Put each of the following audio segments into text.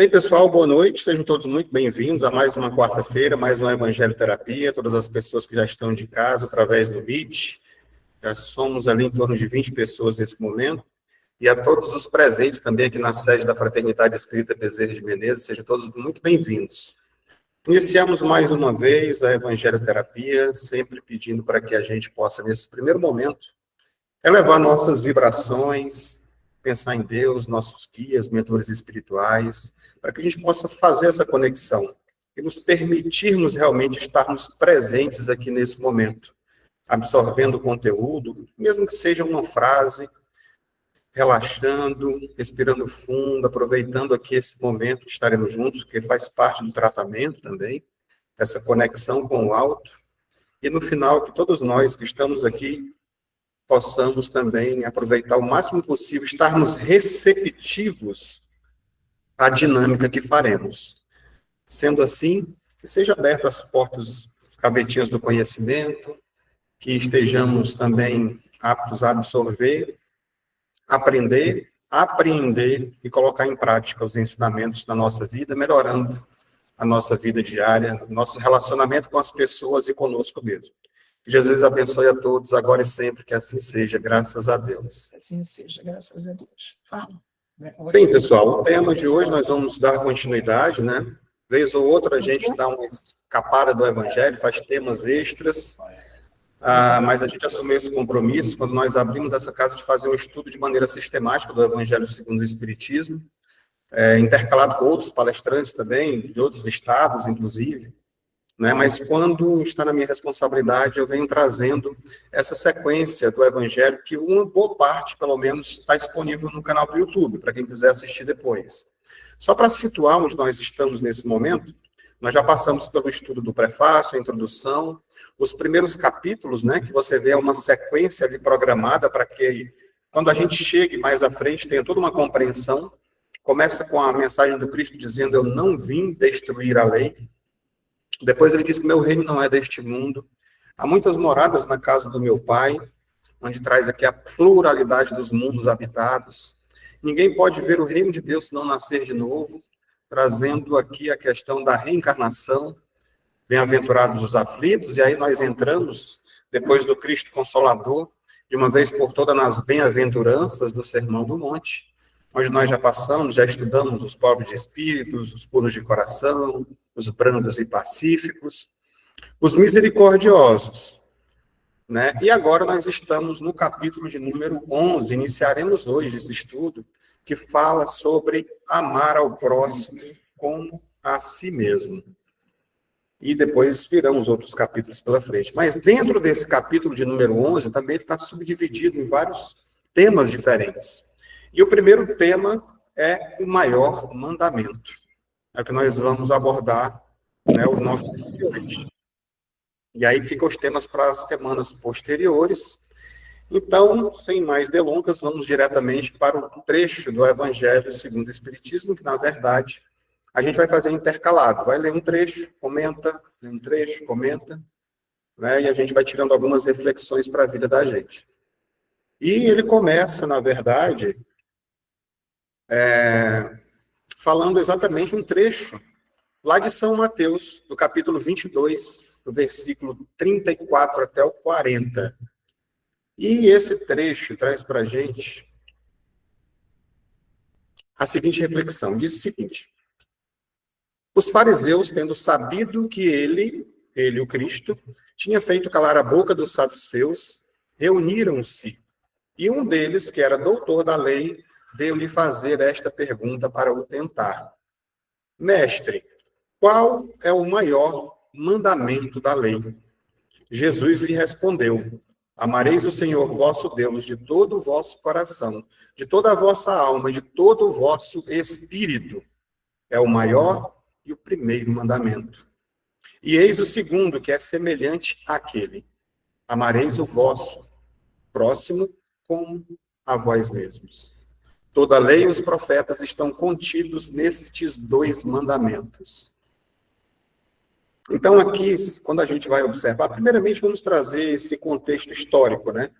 Bem, pessoal, boa noite. Sejam todos muito bem-vindos a mais uma quarta-feira, mais uma Evangelho Terapia. Todas as pessoas que já estão de casa através do Meet. Já somos ali em torno de 20 pessoas nesse momento. E a todos os presentes também aqui na sede da Fraternidade Espírita Bezerra de Menezes, sejam todos muito bem-vindos. Iniciamos mais uma vez a Evangelho Terapia, sempre pedindo para que a gente possa, nesse primeiro momento, elevar nossas vibrações, pensar em Deus, nossos guias, mentores espirituais, para que a gente possa fazer essa conexão e nos permitirmos realmente estarmos presentes aqui nesse momento, absorvendo o conteúdo, mesmo que seja uma frase, relaxando, respirando fundo, aproveitando aqui esse momento que estaremos juntos, porque faz parte do tratamento também, essa conexão com o alto, e no final que todos nós que estamos aqui possamos também aproveitar o máximo possível, estarmos receptivos à dinâmica que faremos. Sendo assim, que seja aberta as portas, as gavetinhas do conhecimento, que estejamos também aptos a absorver, aprender, apreender e colocar em prática os ensinamentos da nossa vida, melhorando a nossa vida diária, nosso relacionamento com as pessoas e conosco mesmo. Que Jesus abençoe a todos, agora e sempre, que assim seja, graças a Deus. Assim seja, graças a Deus. Fala. Bem, pessoal, o tema de hoje nós vamos dar continuidade, né? Vez ou outra a gente dá uma escapada do Evangelho, faz temas extras, mas a gente assumiu esse compromisso quando nós abrimos essa casa de fazer um estudo de maneira sistemática do Evangelho segundo o Espiritismo, intercalado com outros palestrantes também, de outros estados, inclusive, né? Mas quando está na minha responsabilidade, eu venho trazendo essa sequência do Evangelho, que uma boa parte, pelo menos, está disponível no canal do YouTube, para quem quiser assistir depois. Só para situar onde nós estamos nesse momento, nós já passamos pelo estudo do prefácio, a introdução, os primeiros capítulos, né, que você vê uma sequência ali programada para que, quando a gente chegue mais à frente, tenha toda uma compreensão. Começa com a mensagem do Cristo dizendo: eu não vim destruir a lei. Depois ele diz que meu reino não é deste mundo. Há muitas moradas na casa do meu Pai, onde traz aqui a pluralidade dos mundos habitados. Ninguém pode ver o reino de Deus se não nascer de novo, trazendo aqui a questão da reencarnação. Bem-aventurados os aflitos, e aí nós entramos, depois do Cristo Consolador, de uma vez por todas nas bem-aventuranças do Sermão do Monte, onde nós já passamos, já estudamos os pobres de espíritos, os puros de coração, os brandos e pacíficos, os misericordiosos, né? E agora nós estamos no capítulo de número 11, iniciaremos hoje esse estudo, que fala sobre amar ao próximo como a si mesmo. E depois virão os outros capítulos pela frente. Mas dentro desse capítulo de número 11, também ele está subdividido em vários temas diferentes. E o primeiro tema é o maior mandamento. É o que nós vamos abordar, né, o nosso de hoje. E aí ficam os temas para as semanas posteriores. Então, sem mais delongas, vamos diretamente para o trecho do Evangelho segundo o Espiritismo, que, na verdade, a gente vai fazer intercalado. Vai ler um trecho, comenta, lê um trecho, comenta, né, e a gente vai tirando algumas reflexões para a vida da gente. E ele começa, na verdade, falando exatamente um trecho lá de São Mateus, do capítulo 22, do versículo 34 até o 40. E esse trecho traz para a gente a seguinte reflexão. Diz o seguinte: os fariseus, tendo sabido que ele, o Cristo, tinha feito calar a boca dos saduceus, reuniram-se. E um deles, que era doutor da lei, veio-lhe fazer esta pergunta para o tentar: Mestre, qual é o maior mandamento da lei? Jesus lhe respondeu: Amareis o Senhor vosso Deus de todo o vosso coração, de toda a vossa alma, de todo o vosso espírito. É o maior e o primeiro mandamento. E eis o segundo, que é semelhante àquele: amareis o vosso próximo como a vós mesmos. Toda a lei e os profetas estão contidos nestes dois mandamentos. Então, aqui, quando a gente vai observar, primeiramente vamos trazer esse contexto histórico, né?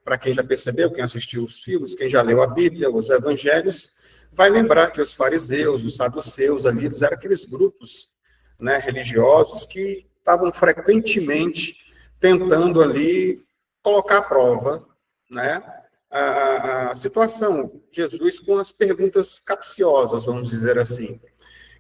Para quem já percebeu, quem assistiu os filmes, quem já leu a Bíblia, os Evangelhos, vai lembrar que os fariseus, os saduceus ali, eles eram aqueles grupos, né, religiosos que estavam frequentemente tentando ali colocar à prova, né, a situação de Jesus com as perguntas capciosas, vamos dizer assim.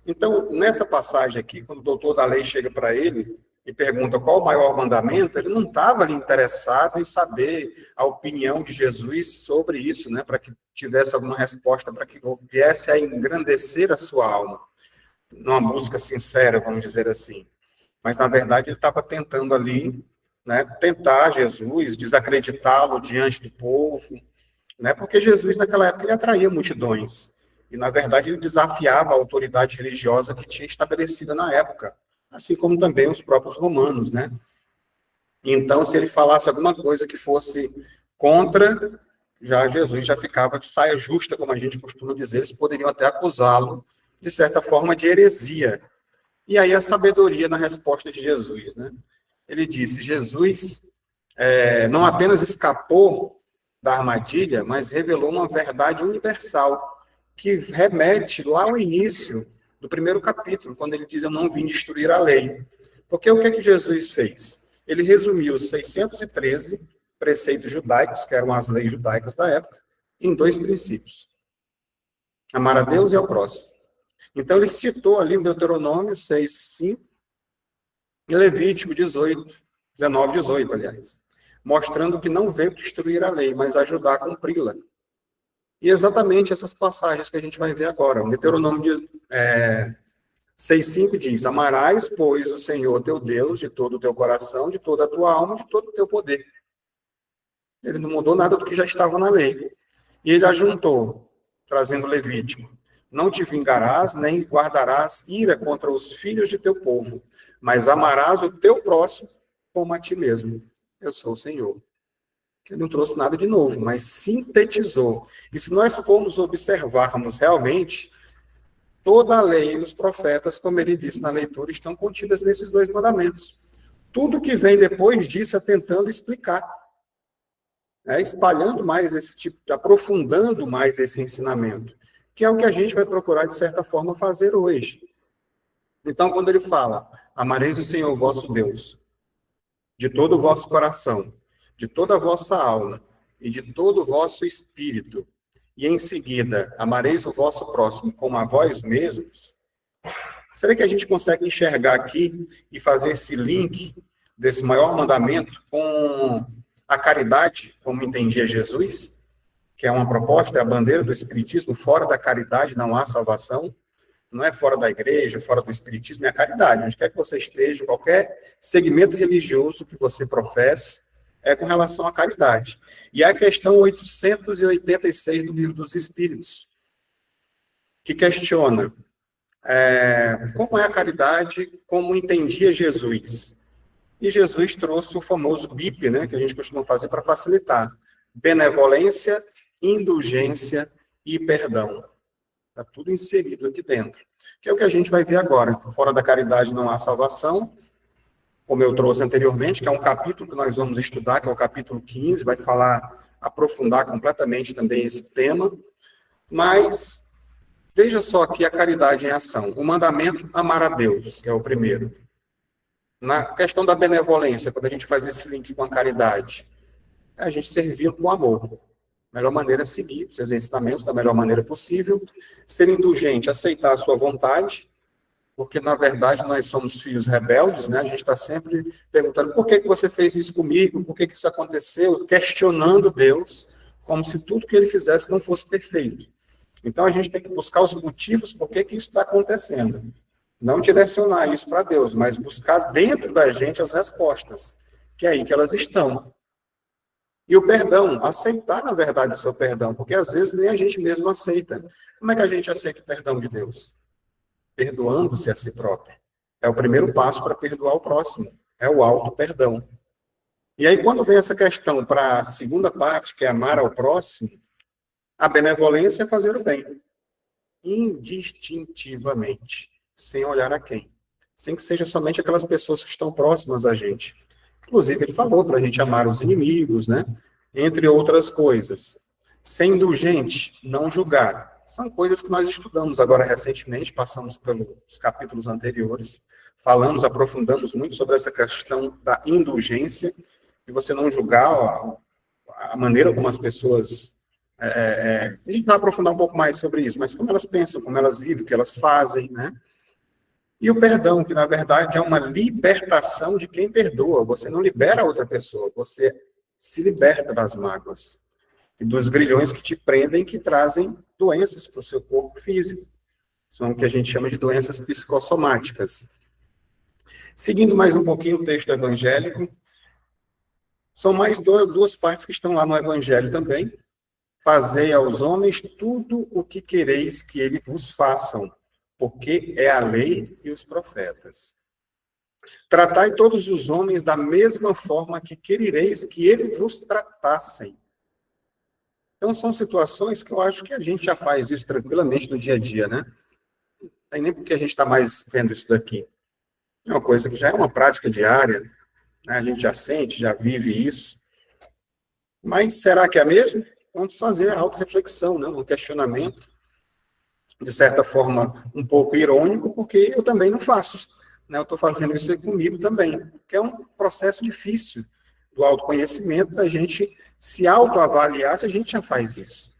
Então, nessa passagem aqui, quando o doutor da lei chega para ele e pergunta qual o maior mandamento, ele não estava ali interessado em saber a opinião de Jesus sobre isso, né, para que tivesse alguma resposta, para que viesse a engrandecer a sua alma, numa busca sincera, vamos dizer assim. Mas, na verdade, ele estava tentando ali, né, tentar Jesus, desacreditá-lo diante do povo, né, porque Jesus, naquela época, ele atraía multidões. E, na verdade, ele desafiava a autoridade religiosa que tinha estabelecida na época, assim como também os próprios romanos, né? Então, se ele falasse alguma coisa que fosse contra, Jesus já ficava de saia justa, como a gente costuma dizer, eles poderiam até acusá-lo, de certa forma, de heresia. E aí a sabedoria na resposta de Jesus, né? Ele disse, Jesus não apenas escapou da armadilha, mas revelou uma verdade universal, que remete lá ao início do primeiro capítulo, quando ele diz, eu não vim destruir a lei. Porque o que é que Jesus fez? Ele resumiu os 613 preceitos judaicos, que eram as leis judaicas da época, em 2 princípios. Amar a Deus e ao próximo. Então, ele citou ali o Deuteronômio 6:5 e Levítico 19, 18, aliás, mostrando que não veio destruir a lei, mas ajudar a cumpri-la. E exatamente essas passagens que a gente vai ver agora. O Deuteronômio 6:5 diz, amarás, pois, o Senhor teu Deus de todo o teu coração, de toda a tua alma, de todo o teu poder. Ele não mudou nada do que já estava na lei. E ele ajuntou, trazendo Levítico, não te vingarás, nem guardarás ira contra os filhos de teu povo, mas amarás o teu próximo como a ti mesmo. Eu sou o Senhor. Ele não trouxe nada de novo, mas sintetizou. E se nós formos observarmos realmente, toda a lei e os profetas, como ele disse na leitura, estão contidas nesses 2 mandamentos. Tudo que vem depois disso é tentando explicar, espalhando mais esse tipo, aprofundando mais esse ensinamento, que é o que a gente vai procurar, de certa forma, fazer hoje. Então, quando ele fala, amareis o Senhor vosso Deus, de todo o vosso coração, de toda a vossa alma e de todo o vosso espírito, e em seguida, amareis o vosso próximo como a vós mesmos, será que a gente consegue enxergar aqui e fazer esse link desse maior mandamento com a caridade, como entendia Jesus, que é uma proposta, é a bandeira do Espiritismo, fora da caridade não há salvação, não é fora da igreja, fora do Espiritismo, é a caridade, onde quer que você esteja, qualquer segmento religioso que você professe, é com relação à caridade. E a questão 886 do Livro dos Espíritos, que questiona como é a caridade, como entendia Jesus. E Jesus trouxe o famoso BIP, né, que a gente costuma fazer para facilitar. Benevolência, indulgência e perdão. Está tudo inserido aqui dentro. Que é o que a gente vai ver agora. Fora da caridade não há salvação, como eu trouxe anteriormente, que é um capítulo que nós vamos estudar, que é o capítulo 15, vai aprofundar completamente também esse tema. Mas, veja só aqui a caridade em ação. O mandamento, amar a Deus, que é o primeiro. Na questão da benevolência, quando a gente faz esse link com a caridade, a gente servir com amor. A melhor maneira é seguir seus ensinamentos da melhor maneira possível, ser indulgente, aceitar a sua vontade, porque, na verdade, nós somos filhos rebeldes, né? A gente está sempre perguntando por que você fez isso comigo, por que isso aconteceu, questionando Deus, como se tudo que ele fizesse não fosse perfeito. Então, a gente tem que buscar os motivos por que isso está acontecendo. Não direcionar isso para Deus, mas buscar dentro da gente as respostas, que é aí que elas estão. E o perdão, aceitar, na verdade, o seu perdão, porque às vezes nem a gente mesmo aceita. Como é que a gente aceita o perdão de Deus? Perdoando-se a si próprio. É o primeiro passo para perdoar o próximo. É o auto-perdão. E aí, quando vem essa questão para a segunda parte, que é amar ao próximo, a benevolência é fazer o bem. Indistintivamente. Sem olhar a quem. Sem que seja somente aquelas pessoas que estão próximas a gente. Inclusive, ele falou para a gente amar os inimigos, né? Entre outras coisas. Ser indulgente, não julgar. São coisas que nós estudamos agora recentemente, passamos pelos capítulos anteriores, falamos, aprofundamos muito sobre essa questão da indulgência, de você não julgar a maneira como as pessoas... a gente vai aprofundar um pouco mais sobre isso, mas como elas pensam, como elas vivem, o que elas fazem, né? E o perdão, que na verdade é uma libertação de quem perdoa. Você não libera a outra pessoa, você se liberta das mágoas e dos grilhões que te prendem, que trazem doenças para o seu corpo físico. São o que a gente chama de doenças psicossomáticas. Seguindo mais um pouquinho o texto evangélico, são mais duas partes que estão lá no Evangelho também. Fazei aos homens tudo o que quereis que eles vos façam, porque é a lei e os profetas. Tratai todos os homens da mesma forma que quereis que eles vos tratassem. Então, são situações que eu acho que a gente já faz isso tranquilamente no dia a dia, né? Não tem nem porque a gente está mais vendo isso daqui. É uma coisa que já é uma prática diária, né? A gente já sente, já vive isso. Mas será que é mesmo? Vamos fazer a autorreflexão, né? Um questionamento, de certa forma, um pouco irônico, porque eu também não faço. Né? Eu estou fazendo isso comigo também, porque é um processo difícil do autoconhecimento, da gente se autoavaliar se a gente já faz isso.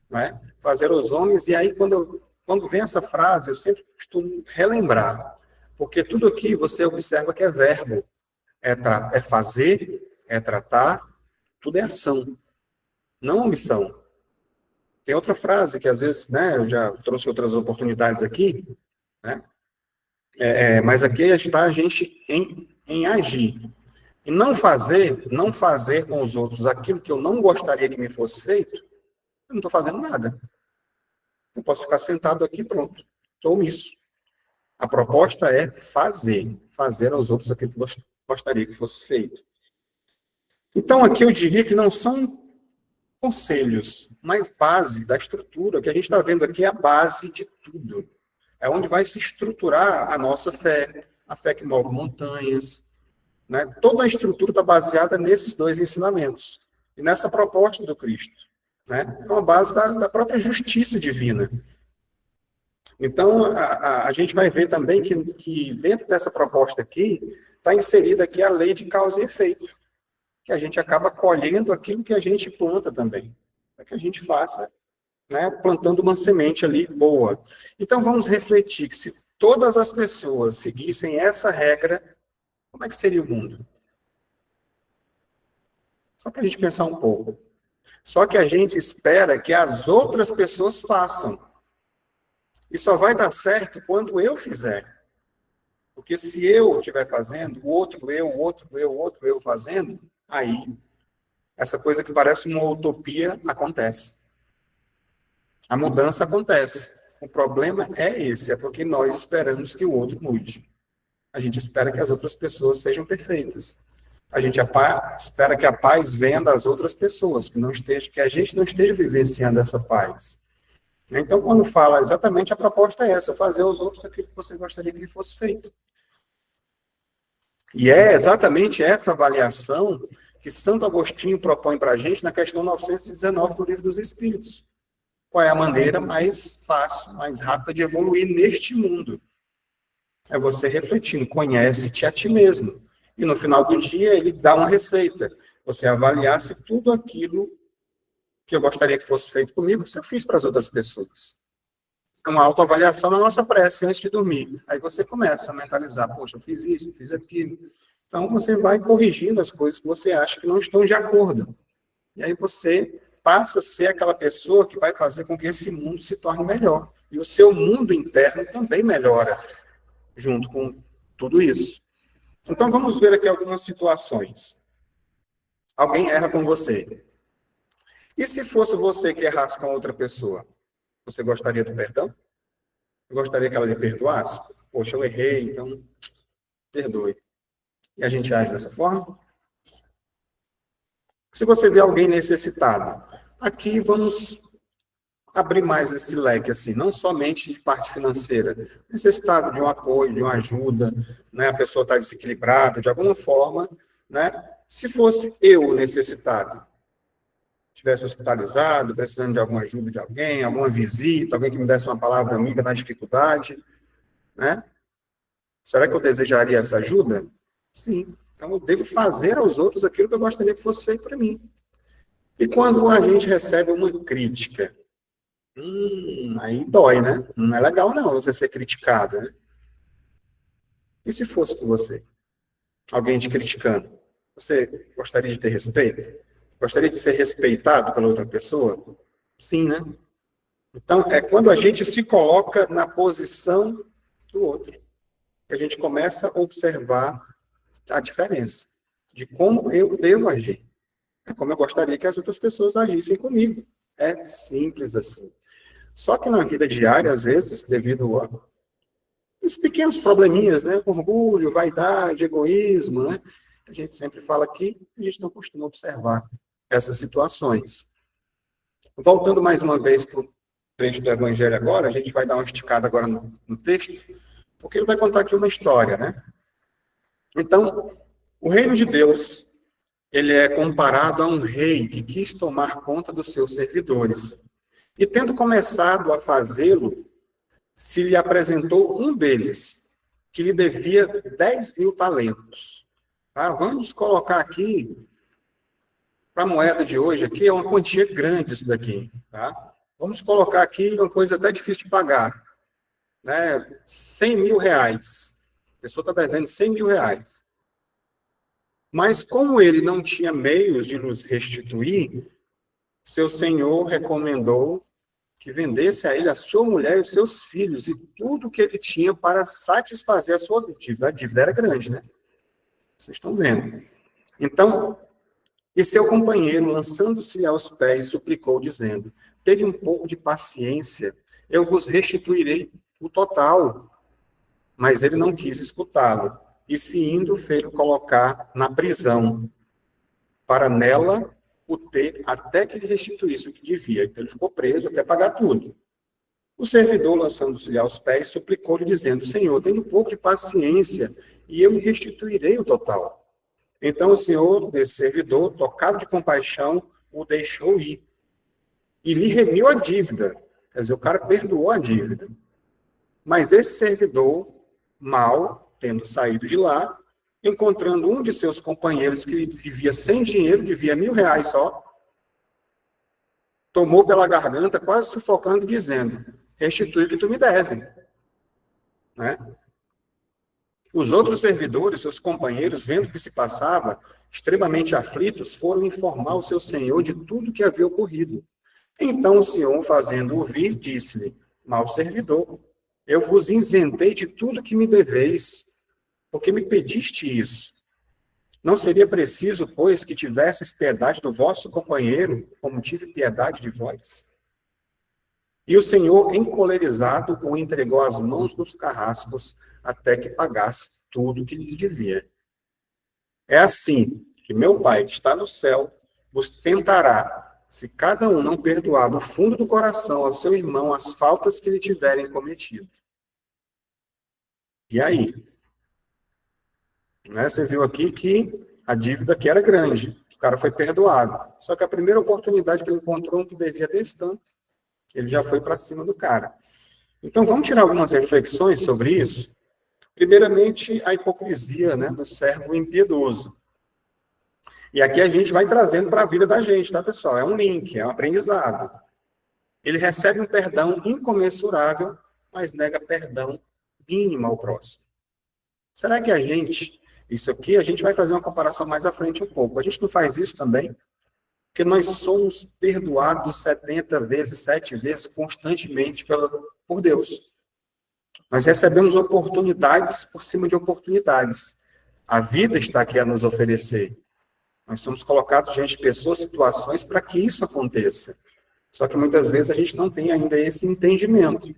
Não é? Fazer os homens, e aí quando vem essa frase, eu sempre costumo relembrar, porque tudo aqui você observa que é verbo, é fazer, é tratar, tudo é ação, não omissão. Tem outra frase que às vezes, né, eu já trouxe outras oportunidades aqui, né, mas aqui está a gente em agir. E não fazer com os outros aquilo que eu não gostaria que me fosse feito, eu não estou fazendo nada. Eu posso ficar sentado aqui, pronto, estou omisso. A proposta é fazer aos outros aquilo que eu gostaria que fosse feito. Então, aqui eu diria que não são conselhos, mas base da estrutura. O que a gente está vendo aqui é a base de tudo. É onde vai se estruturar a nossa fé, a fé que move montanhas. Né? Toda a estrutura está baseada nesses dois ensinamentos e nessa proposta do Cristo. Né? É uma base da própria justiça divina. Então, a gente vai ver também que dentro dessa proposta aqui, está inserida aqui a lei de causa e efeito, que a gente acaba colhendo aquilo que a gente planta também, para que a gente faça, né, plantando uma semente ali boa. Então, vamos refletir que se todas as pessoas seguissem essa regra, como é que seria o mundo? Só para a gente pensar um pouco. Só que a gente espera que as outras pessoas façam. E só vai dar certo quando eu fizer. Porque se eu estiver fazendo, o outro eu fazendo, aí, essa coisa que parece uma utopia acontece. A mudança acontece. O problema é esse, é porque nós esperamos que o outro mude. A gente espera que as outras pessoas sejam perfeitas. A gente espera que a paz venha das outras pessoas, que a gente não esteja vivenciando essa paz. Então, quando fala exatamente, a proposta é essa, fazer aos outros aquilo que você gostaria que lhe fosse feito. E é exatamente essa avaliação que Santo Agostinho propõe para a gente na questão 919 do Livro dos Espíritos. Qual é a maneira mais fácil, mais rápida de evoluir neste mundo? É você refletindo, conhece-te a ti mesmo. E no final do dia ele dá uma receita. Você avaliar se tudo aquilo que eu gostaria que fosse feito comigo, se eu fiz para as outras pessoas. É uma autoavaliação na nossa prece antes de dormir. Aí você começa a mentalizar, poxa, eu fiz isso, eu fiz aquilo. Então você vai corrigindo as coisas que você acha que não estão de acordo. E aí você passa a ser aquela pessoa que vai fazer com que esse mundo se torne melhor. E o seu mundo interno também melhora junto com tudo isso. Então vamos ver aqui algumas situações. Alguém erra com você. E se fosse você que errasse com outra pessoa? Você gostaria do perdão? Eu gostaria que ela lhe perdoasse? Poxa, eu errei, então perdoe. E a gente age dessa forma? Se você vê alguém necessitado, aqui vamos abrir mais esse leque, assim, não somente de parte financeira, necessitado de um apoio, de uma ajuda, né? A pessoa está desequilibrada, de alguma forma, né? Se fosse eu necessitado, estivesse hospitalizado, precisando de alguma ajuda de alguém, alguma visita, alguém que me desse uma palavra amiga na dificuldade, né? Será que eu desejaria essa ajuda? Sim. Então, eu devo fazer aos outros aquilo que eu gostaria que fosse feito para mim. E quando a gente recebe uma crítica, aí dói, né? Não é legal, não, você ser criticado, né? E se fosse com você? Alguém te criticando? Você gostaria de ter respeito? Gostaria de ser respeitado pela outra pessoa? Sim, né? Então, é quando a gente se coloca na posição do outro, que a gente começa a observar a diferença de como eu devo agir. É como eu gostaria que as outras pessoas agissem comigo. É simples assim. Só que na vida diária, às vezes, devido a esses pequenos probleminhas, né? Orgulho, vaidade, egoísmo, né? A gente sempre fala aqui, a gente não costuma observar essas situações. Voltando mais uma vez para o trecho do Evangelho agora, a gente vai dar uma esticada agora no texto, porque ele vai contar aqui uma história, né? Então, o reino de Deus, ele é comparado a um rei que quis tomar conta dos seus servidores. E tendo começado a fazê-lo, se lhe apresentou um deles, que lhe devia 10.000 talentos. Tá? Vamos colocar aqui, para a moeda de hoje, aqui é uma quantia grande isso daqui. Tá? Vamos colocar aqui uma coisa até difícil de pagar. Né? 100.000 reais. A pessoa está devendo 100.000 reais. Mas como ele não tinha meios de nos restituir, seu senhor recomendou que vendesse a ele a sua mulher e os seus filhos e tudo que ele tinha para satisfazer a sua dívida. A dívida era grande, né? Vocês estão vendo. Então, e seu companheiro, lançando-se aos pés, suplicou, dizendo: tenha um pouco de paciência, eu vos restituirei o total. Mas ele não quis escutá-lo, e se indo, fez-o colocar na prisão, para nela o ter até que lhe restituísse o que devia. Então ele ficou preso até pagar tudo. O servidor, lançando-se aos pés, suplicou-lhe, dizendo: Senhor, tenha um pouco de paciência, e eu lhe restituirei o total. Então o senhor desse servidor, tocado de compaixão, o deixou ir. E lhe remiu a dívida. Quer dizer, o cara perdoou a dívida. Mas esse servidor, mal, tendo saído de lá, encontrando um de seus companheiros que vivia sem dinheiro, devia 1.000 reais só, tomou pela garganta, quase sufocando, dizendo: restitui o que tu me deve. Né? Os outros servidores, seus companheiros, vendo o que se passava, extremamente aflitos, foram informar o seu senhor de tudo que havia ocorrido. Então o senhor, fazendo-o vir, disse-lhe: mau servidor, eu vos isentei de tudo que me deveis, porque me pediste isso. Não seria preciso, pois, que tivesses piedade do vosso companheiro, como tive piedade de vós? E o Senhor, encolerizado, o entregou às mãos dos carrascos, até que pagasse tudo que lhe devia. É assim que meu Pai, que está no céu, vos tentará, se cada um não perdoar do fundo do coração ao seu irmão as faltas que lhe tiverem cometido. E aí? Né? Você viu aqui que a dívida aqui era grande, o cara foi perdoado. Só que a primeira oportunidade que ele encontrou, que devia desse tanto, ele já foi para cima do cara. Então, vamos tirar algumas reflexões sobre isso. Primeiramente, a hipocrisia, né, do servo impiedoso. E aqui a gente vai trazendo para a vida da gente, tá, pessoal? É um link, é um aprendizado. Ele recebe um perdão incomensurável, mas nega perdão mínimo ao próximo. Será que a gente, isso aqui, a gente vai fazer uma comparação mais à frente um pouco. A gente não faz isso também? Porque nós somos perdoados 70 vezes, 7 vezes, constantemente por Deus. Nós recebemos oportunidades por cima de oportunidades. A vida está aqui a nos oferecer. Nós somos colocados diante de pessoas, situações, para que isso aconteça. Só que muitas vezes a gente não tem ainda esse entendimento.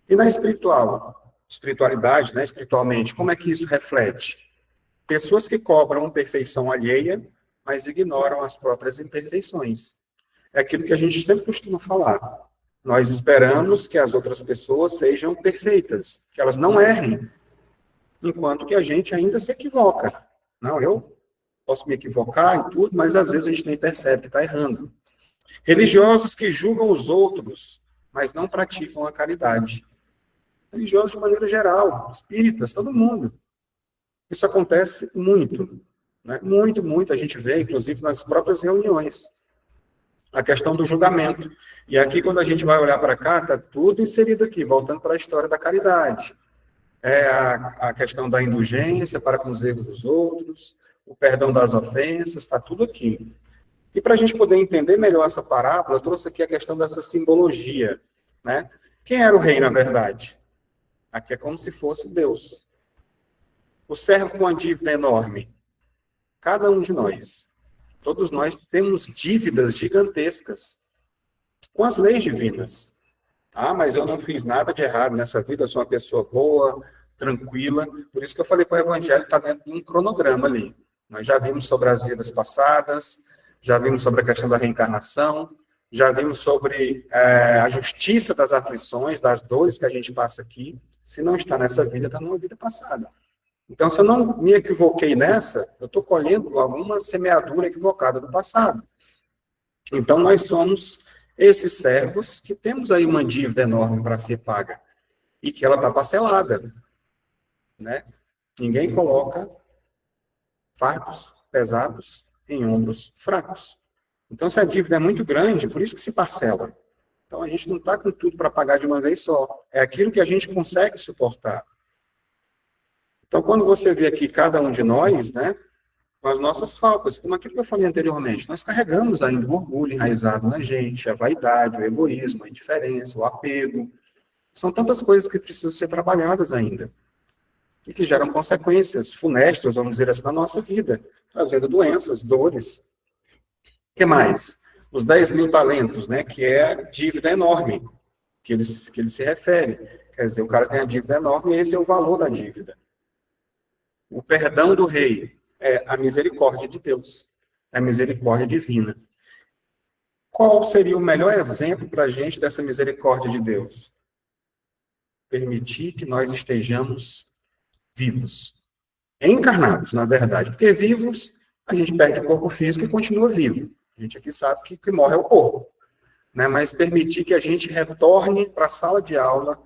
E na espiritualidade, né, espiritualmente, como é que isso reflete? Pessoas que cobram perfeição alheia, mas ignoram as próprias imperfeições. É aquilo que a gente sempre costuma falar. Nós esperamos que as outras pessoas sejam perfeitas, que elas não errem, enquanto que a gente ainda se equivoca. Não, eu posso me equivocar em tudo, mas às vezes a gente nem percebe que está errando. Religiosos que julgam os outros, mas não praticam a caridade. Religiosos de maneira geral, espíritas, todo mundo. Isso acontece muito, né? Muito, muito. A gente vê, inclusive, nas próprias reuniões, a questão do julgamento. E aqui, quando a gente vai olhar para cá, está tudo inserido aqui, voltando para a história da caridade. A questão da indulgência para com os erros dos outros, o perdão das ofensas, está tudo aqui. E para a gente poder entender melhor essa parábola, eu trouxe aqui a questão dessa simbologia, né? Quem era o rei, na verdade? Aqui é como se fosse Deus. O servo com uma dívida enorme. Cada um de nós. Todos nós temos dívidas gigantescas com as leis divinas. Ah, mas eu não fiz nada de errado nessa vida, eu sou uma pessoa boa, tranquila. Por isso que eu falei que o evangelho está dentro de um cronograma ali. Nós já vimos sobre as vidas passadas, já vimos sobre a questão da reencarnação, já vimos sobre a justiça das aflições, das dores que a gente passa aqui. Se não está nessa vida, está numa vida passada. Então, se eu não me equivoquei nessa, eu estou colhendo alguma semeadura equivocada do passado. Então, nós somos esses servos que temos aí uma dívida enorme para ser paga e que ela está parcelada, né? Ninguém coloca fardos pesados em ombros fracos. Então, se a dívida é muito grande, por isso que se parcela. Então, a gente não está com tudo para pagar de uma vez só. É aquilo que a gente consegue suportar. Então, quando você vê aqui cada um de nós, né, com as nossas faltas, como aquilo que eu falei anteriormente, nós carregamos ainda o orgulho enraizado na gente, a vaidade, o egoísmo, a indiferença, o apego. São tantas coisas que precisam ser trabalhadas ainda. E que geram consequências funestas, vamos dizer assim, na nossa vida, trazendo doenças, dores. O que mais? Os 10.000 talentos, né, que é a dívida enorme, que ele se refere. Quer dizer, o cara tem a dívida enorme e esse é o valor da dívida. O perdão do rei é a misericórdia de Deus, é a misericórdia divina. Qual seria o melhor exemplo para a gente dessa misericórdia de Deus? Permitir que nós estejamos vivos. Encarnados, na verdade. Porque vivos, a gente perde o corpo físico e continua vivo. A gente aqui sabe que o que morre é o corpo. Né? Mas permitir que a gente retorne para a sala de aula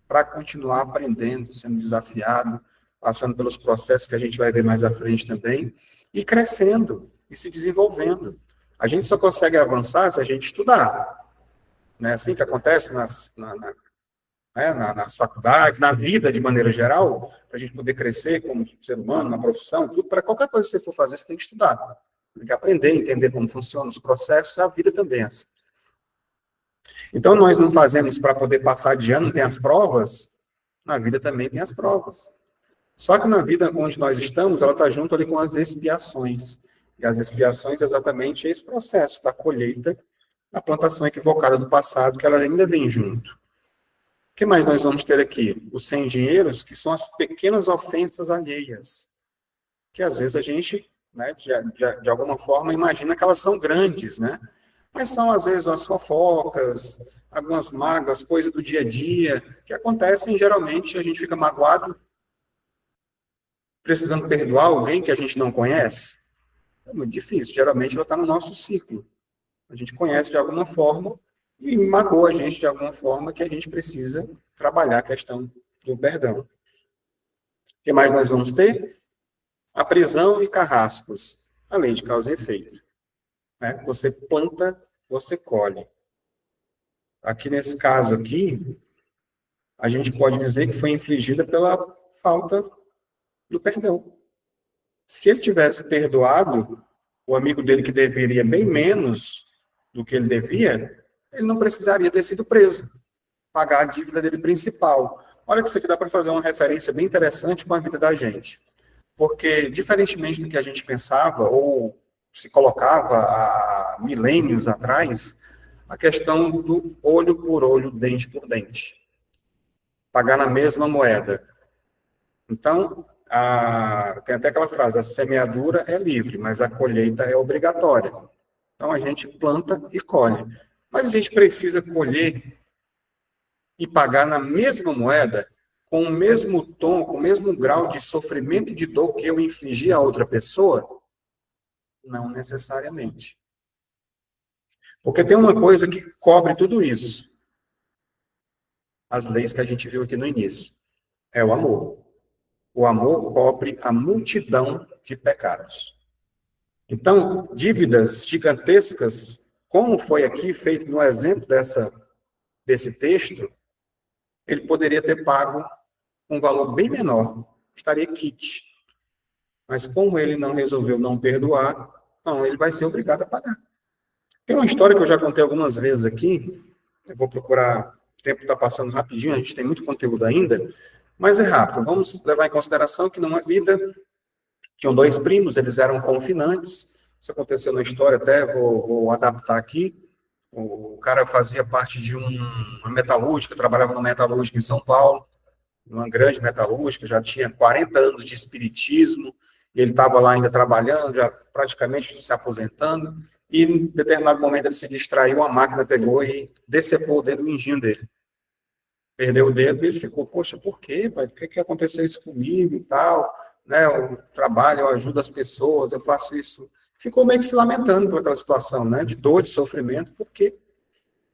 para continuar aprendendo, sendo desafiado, passando pelos processos que a gente vai ver mais à frente também, e crescendo, e se desenvolvendo. A gente só consegue avançar se a gente estudar. Né? Assim que acontece nas faculdades, na vida de maneira geral, para a gente poder crescer como ser humano, na profissão, tudo, para qualquer coisa que você for fazer, você tem que estudar. Tem que aprender, entender como funcionam os processos, a vida também é assim. Então, nós não fazemos para poder passar de ano, tem as provas, na vida também tem as provas. Só que na vida onde nós estamos, ela está junto ali com as expiações. E as expiações é exatamente esse processo da colheita, da plantação equivocada do passado, que ela ainda vem junto. O que mais nós vamos ter aqui? Os sem dinheiros, que são as pequenas ofensas alheias. Que às vezes a gente, né, de alguma forma, imagina que elas são grandes, né? Mas são, às vezes, as fofocas, algumas mágoas, coisas do dia a dia, que acontecem, geralmente, a gente fica magoado, precisando perdoar alguém que a gente não conhece. É muito difícil, geralmente ela está no nosso ciclo. A gente conhece de alguma forma e magoa a gente de alguma forma que a gente precisa trabalhar a questão do perdão. O que mais nós vamos ter? A prisão e carrascos, a lei de causa e efeito. Né? Você planta, você colhe. Aqui nesse caso aqui, a gente pode dizer que foi infligida pela falta do perdão. Se ele tivesse perdoado o amigo dele que deveria bem menos do que ele devia, ele não precisaria ter sido preso, pagar a dívida dele principal. Olha que isso aqui dá para fazer uma referência bem interessante com a vida da gente. Porque, diferentemente do que a gente pensava, ou se colocava há milênios atrás, a questão do olho por olho, dente por dente. Pagar na mesma moeda. Então, tem até aquela frase, a semeadura é livre, mas a colheita é obrigatória. Então, a gente planta e colhe. Mas a gente precisa colher e pagar na mesma moeda, com o mesmo tom, com o mesmo grau de sofrimento e de dor que eu infligi a outra pessoa? Não necessariamente. Porque tem uma coisa que cobre tudo isso. As leis que a gente viu aqui no início. É o amor. O amor cobre a multidão de pecados. Então, dívidas gigantescas, como foi aqui feito no exemplo desse texto, ele poderia ter pago um valor bem menor, estaria quite. Mas como ele não resolveu não perdoar, então ele vai ser obrigado a pagar. Tem uma história que eu já contei algumas vezes aqui, eu vou procurar, o tempo está passando rapidinho, a gente tem muito conteúdo ainda, mas é rápido. Vamos levar em consideração que numa vida, tinham dois primos, eles eram confinantes, isso aconteceu na história, até vou adaptar aqui. O cara fazia parte de uma metalúrgica, trabalhava numa metalúrgica em São Paulo, uma grande metalúrgica, já tinha 40 anos de espiritismo, e ele estava lá ainda trabalhando, já praticamente se aposentando, e em determinado momento ele se distraiu, a máquina pegou e decepou o dedo mindinho dele. Perdeu o dedo e ele ficou, poxa, por quê, pai? Por que aconteceu isso comigo e tal? Né, eu trabalho, eu ajudo as pessoas, eu faço isso. Ficou meio que se lamentando por aquela situação, né, de dor, de sofrimento, por quê?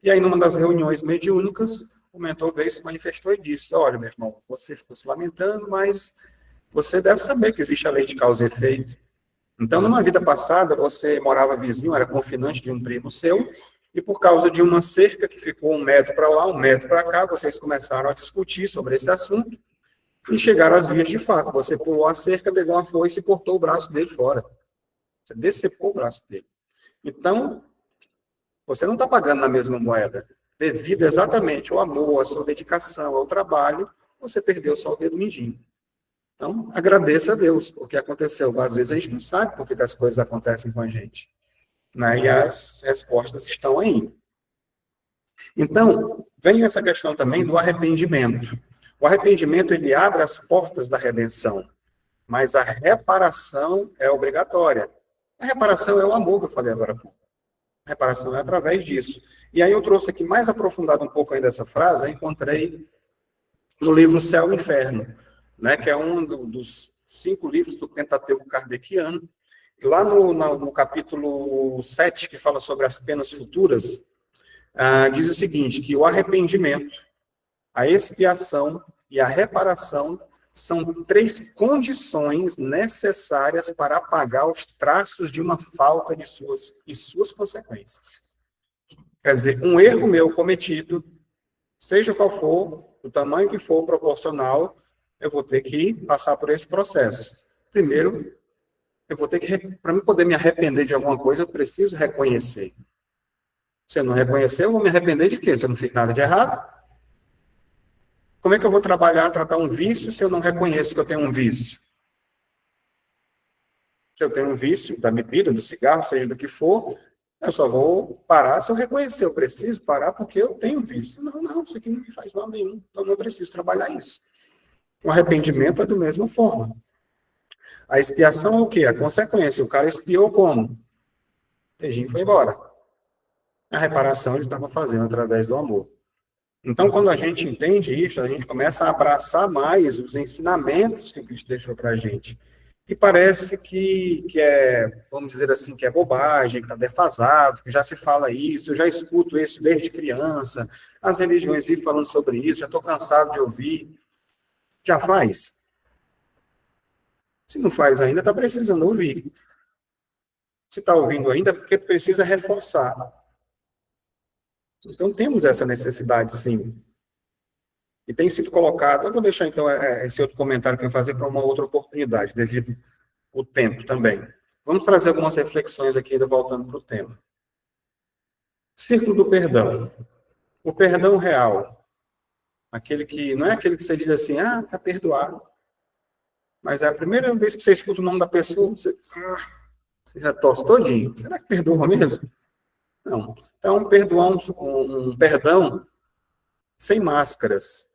E aí, numa das reuniões mediúnicas, o mentor veio, se manifestou e disse, olha, meu irmão, você ficou se lamentando, mas você deve saber que existe a lei de causa e efeito. Então, numa vida passada, você morava vizinho, era confinante de um primo seu, e por causa de uma cerca que ficou 1 metro para lá, 1 metro para cá, vocês começaram a discutir sobre esse assunto e chegaram às vias de fato. Você pulou a cerca, pegou uma foice e cortou o braço dele fora. Você decepou o braço dele. Então, você não está pagando na mesma moeda. Devido exatamente ao amor, à sua dedicação, ao trabalho, você perdeu só o dedo mindinho. Então, agradeça a Deus, porque aconteceu. Às vezes a gente não sabe por que as coisas acontecem com a gente. Né? E as respostas estão aí. Então, vem essa questão também do arrependimento. O arrependimento, ele abre as portas da redenção, mas a reparação é obrigatória. A reparação é o amor que eu falei agora há pouco. A reparação é através disso. E aí eu trouxe aqui mais aprofundado um pouco ainda essa frase, eu encontrei no livro Céu e Inferno, né, que é um dos 5 livros do Pentateuco kardeciano. Lá no capítulo 7, que fala sobre as penas futuras, diz o seguinte, que o arrependimento, a expiação e a reparação são 3 condições necessárias para apagar os traços de uma falta de suas consequências. Quer dizer, um erro meu cometido, seja qual for, o tamanho que for proporcional, eu vou ter que passar por esse processo. Primeiro, eu vou ter que, para eu poder me arrepender de alguma coisa, eu preciso reconhecer. Se eu não reconhecer, eu vou me arrepender de quê? Se eu não fiz nada de errado? Como é que eu vou tratar um vício se eu não reconheço que eu tenho um vício? Se eu tenho um vício da bebida, do cigarro, seja do que for, eu só vou parar se eu reconhecer. Eu preciso parar porque eu tenho um vício. Não, isso aqui não me faz mal nenhum. Então, não preciso trabalhar isso. O arrependimento é da mesma forma. A expiação é o quê? A consequência. O cara expiou como? O beijinho foi embora. A reparação ele estava fazendo através do amor. Então, quando a gente entende isso, a gente começa a abraçar mais os ensinamentos que Cristo deixou para a gente. E parece que é, vamos dizer assim, que é bobagem, que está defasado, que já se fala isso, eu já escuto isso desde criança, as religiões vivem falando sobre isso, já estou cansado de ouvir. Já faz? Se não faz ainda, está precisando ouvir. Se está ouvindo ainda, é porque precisa reforçar. Então, temos essa necessidade, sim. E tem sido colocado, eu vou deixar, então, esse outro comentário que eu vou fazer para uma outra oportunidade, devido ao tempo também. Vamos trazer algumas reflexões aqui, ainda voltando para o tema. Círculo do perdão. O perdão real. Aquele que, não é aquele que você diz assim, está perdoado. Mas é a primeira vez que você escuta o nome da pessoa, você já torce todinho. Será que perdoa mesmo? Não. Então, um perdão sem máscaras,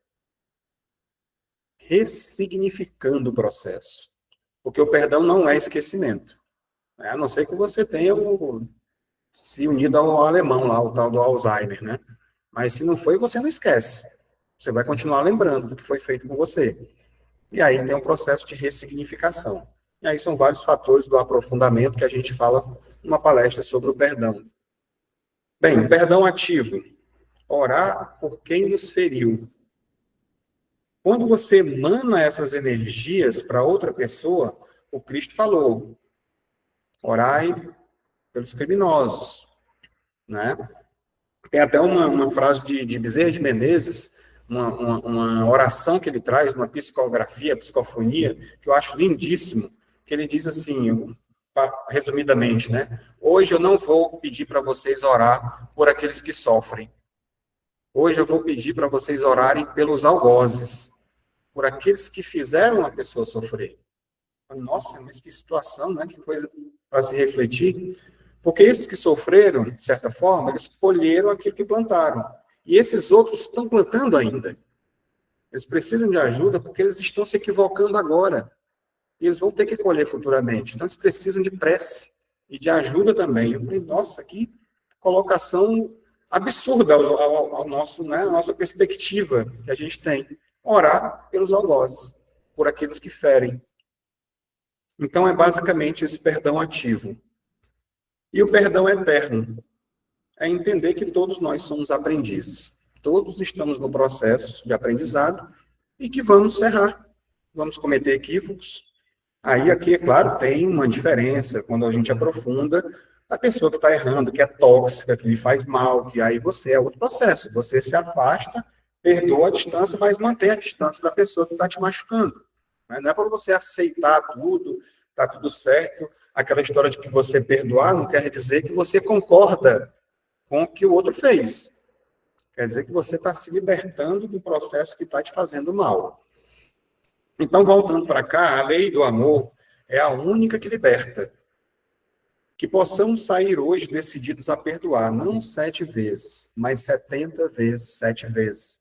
ressignificando o processo. Porque o perdão não é esquecimento. A não ser que você tenha se unido ao alemão lá, o tal do Alzheimer, né? Mas se não foi, você não esquece. Você vai continuar lembrando do que foi feito com você. E aí tem um processo de ressignificação. E aí são vários fatores do aprofundamento que a gente fala numa palestra sobre o perdão. Bem, perdão ativo. Orar por quem nos feriu. Quando você emana essas energias para outra pessoa, o Cristo falou, orai pelos criminosos, né? Tem até uma frase de Bezerra de Menezes, uma oração que ele traz, uma psicografia, psicofonia, que eu acho lindíssimo, que ele diz assim, resumidamente, né? Hoje eu não vou pedir para vocês orar por aqueles que sofrem. Hoje eu vou pedir para vocês orarem pelos algozes, por aqueles que fizeram a pessoa sofrer. Nossa, mas que situação, né? Que coisa para se refletir. Porque esses que sofreram, de certa forma, eles colheram aquilo que plantaram. E esses outros estão plantando ainda. Eles precisam de ajuda porque eles estão se equivocando agora. E eles vão ter que colher futuramente. Então, eles precisam de prece e de ajuda também. Eu falei, nossa, que colocação absurda ao nosso, né, a nossa perspectiva que a gente tem. Orar pelos algozes, por aqueles que ferem. Então, é basicamente esse perdão ativo. E o perdão eterno é entender que todos nós somos aprendizes. Todos estamos no processo de aprendizado e que vamos errar, vamos cometer equívocos. Aí, aqui, é claro, tem uma diferença quando a gente aprofunda a pessoa que está errando, que é tóxica, que lhe faz mal, que aí você é outro processo. Você se afasta, perdoa a distância, mas mantém a distância da pessoa que está te machucando. Não é para você aceitar tudo, está tudo certo. Aquela história de que você perdoar não quer dizer que você concorda com o que o outro fez. Quer dizer que você está se libertando do processo que está te fazendo mal. Então, voltando para cá, a lei do amor é a única que liberta. Que possamos sair hoje decididos a perdoar, não 7 vezes, mas 70 vezes, 7 vezes.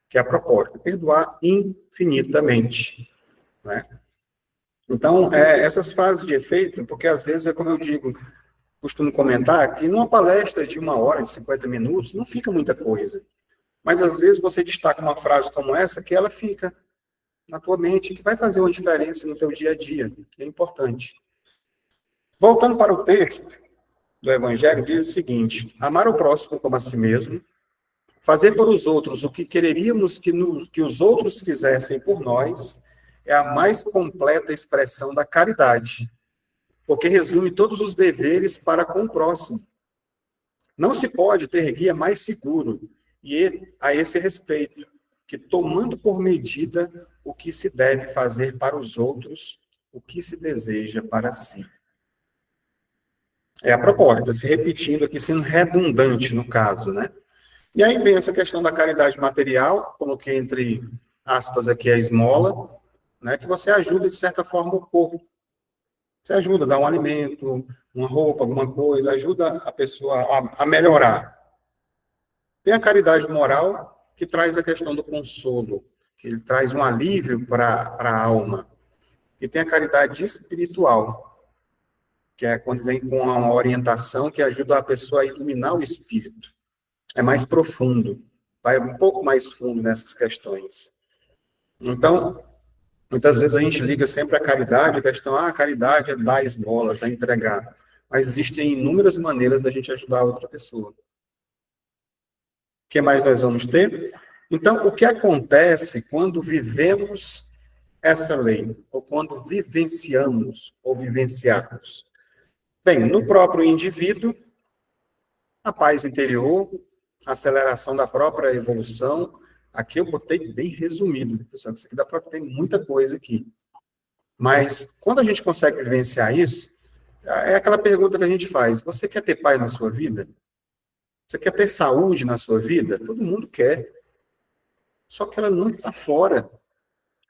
Que é a proposta, perdoar infinitamente. Né? Então, essas frases de efeito, porque às vezes, é como eu digo, costumo comentar, que numa palestra de 1 hora, de 50 minutos, não fica muita coisa. Mas às vezes você destaca uma frase como essa, que ela fica na tua mente, que vai fazer uma diferença no teu dia a dia, que é importante. Voltando para o texto do Evangelho, diz o seguinte, amar o próximo como a si mesmo, fazer por os outros o que quereríamos que os outros fizessem por nós, é a mais completa expressão da caridade, porque resume todos os deveres para com o próximo. Não se pode ter guia mais seguro, e a esse respeito, que tomando por medida o que se deve fazer para os outros, o que se deseja para si. É a proposta, se repetindo aqui, sendo redundante no caso, né? E aí vem essa questão da caridade material, coloquei entre aspas aqui a esmola, né, que você ajuda, de certa forma, o corpo. Você ajuda a dar um alimento, uma roupa, alguma coisa, ajuda a pessoa a melhorar. Tem a caridade moral, que traz a questão do consolo, que ele traz um alívio para a alma. E tem a caridade espiritual, que é quando vem com uma orientação que ajuda a pessoa a iluminar o espírito. É mais profundo, vai um pouco mais fundo nessas questões. Então, muitas vezes a gente liga sempre a caridade, a questão, a caridade é dar esmolas, é entregar. Mas existem inúmeras maneiras da gente ajudar a outra pessoa. O que mais nós vamos ter? Então, o que acontece quando vivemos essa lei? Ou quando vivenciamos ou vivenciarmos? Bem, no próprio indivíduo, a paz interior, a aceleração da própria evolução. Aqui eu botei bem resumido, pessoal, isso aqui dá para ter muita coisa aqui. Mas, quando a gente consegue vivenciar isso, é aquela pergunta que a gente faz, você quer ter paz na sua vida? Você quer ter saúde na sua vida? Todo mundo quer. Só que ela não está fora.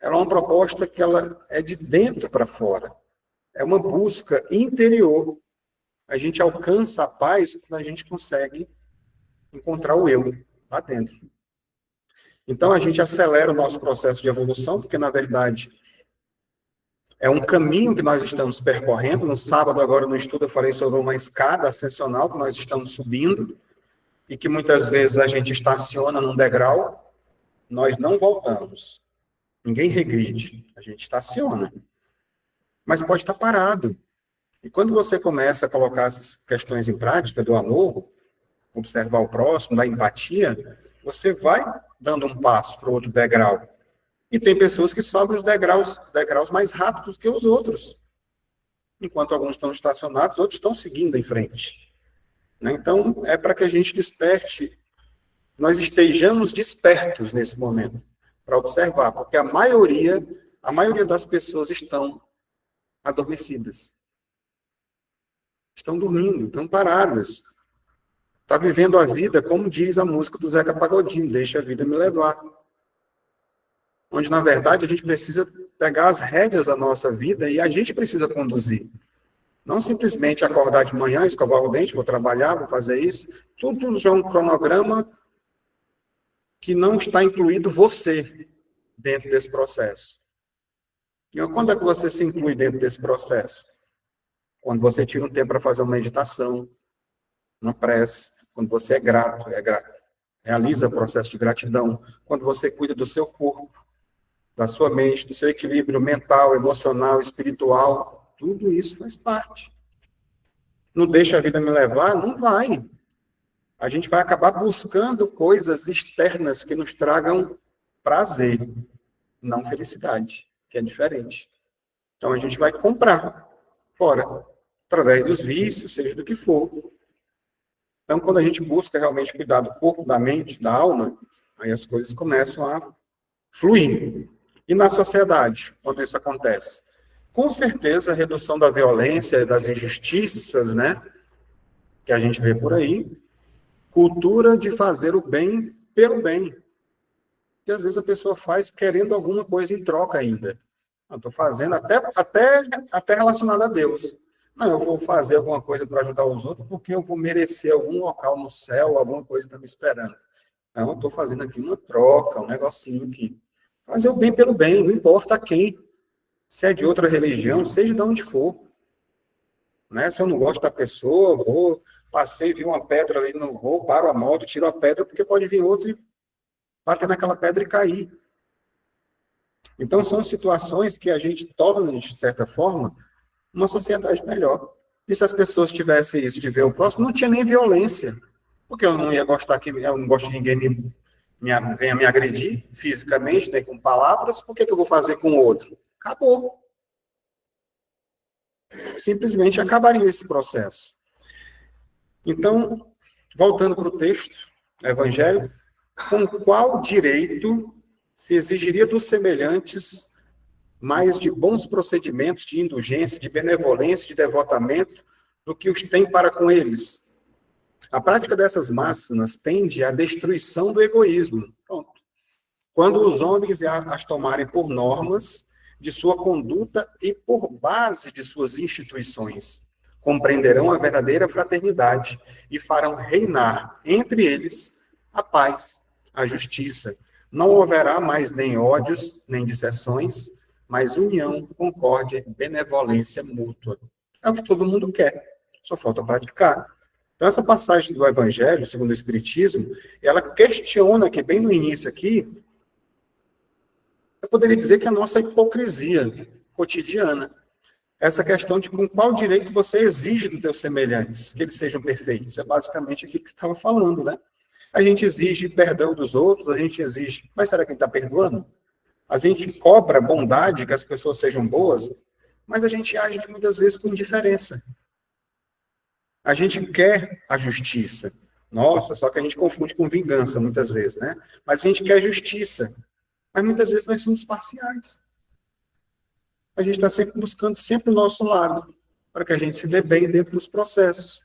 Ela é uma proposta que ela é de dentro para fora. É uma busca interior. A gente alcança a paz quando a gente consegue encontrar o eu lá dentro. Então, a gente acelera o nosso processo de evolução, porque, na verdade, é um caminho que nós estamos percorrendo. No sábado, agora, no estudo, eu falei sobre uma escada ascensional que nós estamos subindo e que, muitas vezes, a gente estaciona num degrau, nós não voltamos. Ninguém regride, a gente estaciona. Mas pode estar parado. E quando você começa a colocar essas questões em prática do amor, observar o próximo, da empatia, você vai dando um passo para o outro degrau. E tem pessoas que sobem os degraus mais rápidos que os outros. Enquanto alguns estão estacionados, outros estão seguindo em frente. Né? Então, é para que a gente desperte, nós estejamos despertos nesse momento, para observar, porque a maioria das pessoas estão adormecidas. Estão dormindo, estão paradas. Está vivendo a vida, como diz a música do Zeca Pagodinho, deixa a vida me levar. Onde, na verdade, a gente precisa pegar as rédeas da nossa vida e a gente precisa conduzir. Não simplesmente acordar de manhã, escovar o dente, vou trabalhar, vou fazer isso. Tudo já é um cronograma que não está incluído você dentro desse processo. E quando é que você se inclui dentro desse processo? Quando você tira um tempo para fazer uma meditação, uma prece, quando você é grato, realiza o processo de gratidão, quando você cuida do seu corpo, da sua mente, do seu equilíbrio mental, emocional, espiritual, tudo isso faz parte. Não deixa a vida me levar? Não vai. A gente vai acabar buscando coisas externas que nos tragam prazer, não felicidade, que é diferente. Então a gente vai comprar fora, através dos vícios, seja do que for. Então, quando a gente busca realmente cuidar do corpo, da mente, da alma, aí as coisas começam a fluir. E na sociedade, quando isso acontece? Com certeza, a redução da violência, das injustiças, né, que a gente vê por aí, cultura de fazer o bem pelo bem. E às vezes a pessoa faz querendo alguma coisa em troca ainda. Eu estou fazendo até relacionado a Deus. Não, eu vou fazer alguma coisa para ajudar os outros porque eu vou merecer algum local no céu, alguma coisa está me esperando. Não, eu estou fazendo aqui uma troca, um negocinho aqui. Fazer o bem pelo bem, não importa quem. Se é de outra religião, seja de onde for. Né? Se eu não gosto da pessoa, passei, vi uma pedra ali, não vou, paro a moto, tiro a pedra, porque pode vir outro e bater naquela pedra e cair. Então, são situações que a gente torna, de certa forma, uma sociedade melhor. E se as pessoas tivessem isso de ver o próximo, não tinha nem violência. Porque eu não ia gostar que eu não gosto de ninguém venha me agredir fisicamente, nem com palavras, por que eu vou fazer com o outro? Acabou. Simplesmente acabaria esse processo. Então, voltando para o texto evangélico, com qual direito se exigiria dos semelhantes mais de bons procedimentos de indulgência, de benevolência, de devotamento, do que os tem para com eles? A prática dessas máximas tende à destruição do egoísmo. Pronto. Quando os homens as tomarem por normas de sua conduta e por base de suas instituições, compreenderão a verdadeira fraternidade e farão reinar entre eles a paz, a justiça. Não haverá mais nem ódios, nem dissensões, mas união, concórdia e benevolência mútua. É o que todo mundo quer, só falta praticar. Então, essa passagem do Evangelho, segundo o Espiritismo, ela questiona que, bem no início aqui, eu poderia dizer que a nossa hipocrisia cotidiana, essa questão de com qual direito você exige dos teus semelhantes, que eles sejam perfeitos. É basicamente aquilo que estava falando, né? A gente exige perdão dos outros, a gente exige, mas será que ele está perdoando? A gente cobra bondade, que as pessoas sejam boas, mas a gente age muitas vezes com indiferença. A gente quer a justiça. Nossa, só que a gente confunde com vingança muitas vezes, né? Mas a gente quer justiça. Mas muitas vezes nós somos parciais. A gente está sempre buscando sempre o nosso lado, para que a gente se dê bem dentro dos processos.